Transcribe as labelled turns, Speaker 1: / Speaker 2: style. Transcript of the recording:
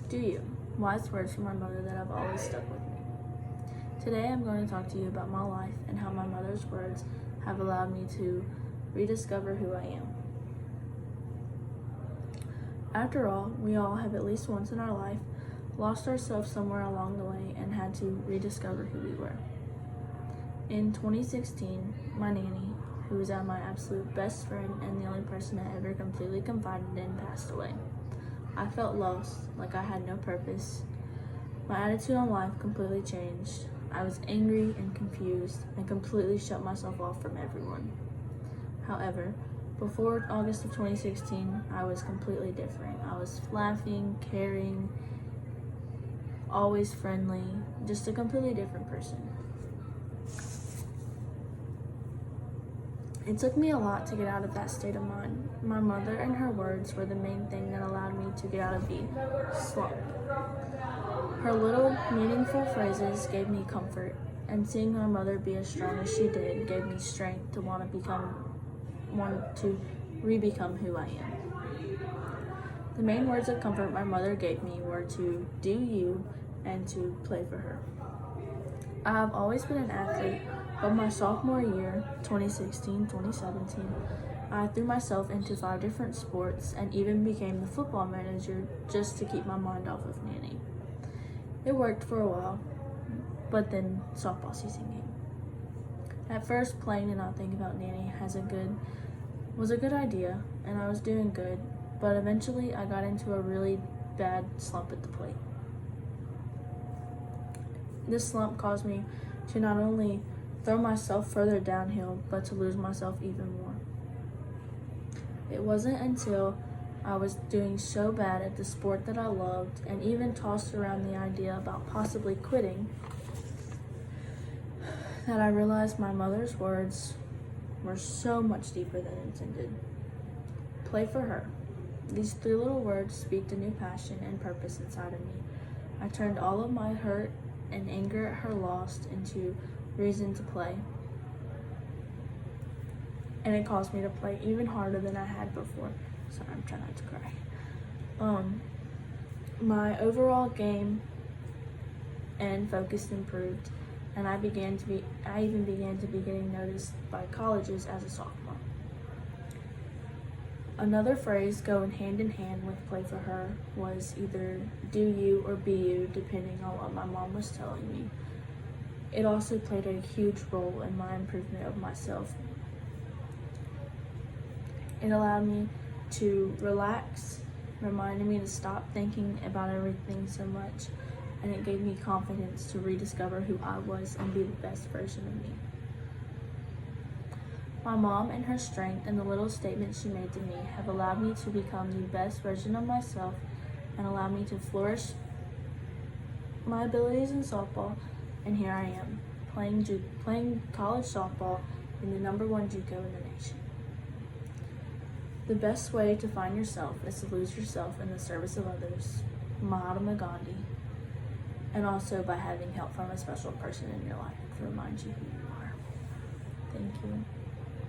Speaker 1: Do you? Wise words from my mother that have always stuck with me. Today I'm going to talk to you about my life and how my mother's words have allowed me to rediscover who I am. After all, we all have at least once in our life lost ourselves somewhere along the way and had to rediscover who we were. In 2016, my nanny, who was my absolute best friend and the only person I ever completely confided in, passed away. I felt lost, like I had no purpose. My attitude on life completely changed. I was angry and confused and completely shut myself off from everyone. However, before August of 2016, I was completely different. I was laughing, caring, always friendly, just a completely different person. It took me a lot to get out of that state of mind. My mother and her words were the main thing that allowed me to get out of the slump. Her little meaningful phrases gave me comfort, and seeing my mother be as strong as she did gave me strength to want to re-become who I am. The main words of comfort my mother gave me were to do you and to play for her. I have always been an athlete, but my sophomore year, 2016-2017, I threw myself into 5 different sports and even became the football manager just to keep my mind off of Nanny. It worked for a while, but then softball season came. At first, playing and not thinking about Nanny was a good idea, and I was doing good, but eventually I got into a really bad slump at the plate. This slump caused me to not only throw myself further downhill, but to lose myself even more. It wasn't until I was doing so bad at the sport that I loved and even tossed around the idea about possibly quitting that I realized my mother's words were so much deeper than intended. Play for her. These 3 little words speak a new passion and purpose inside of me. I turned all of my hurt and anger at her loss into reason to play. And it caused me to play even harder than I had before. Sorry, I'm trying not to cry. My overall game and focus improved, and I even began to be getting noticed by colleges as a sophomore. Another phrase going hand in hand with play for her was either do you or be you, depending on what my mom was telling me. It also played a huge role in my improvement of myself. It allowed me to relax, reminded me to stop thinking about everything so much, and it gave me confidence to rediscover who I was and be the best version of me. My mom and her strength and the little statements she made to me have allowed me to become the best version of myself and allowed me to flourish my abilities in softball, and here I am, playing college softball in the #1 JUCO in the nation. The best way to find yourself is to lose yourself in the service of others, Mahatma Gandhi, and also by having help from a special person in your life to remind you who you are. Thank you.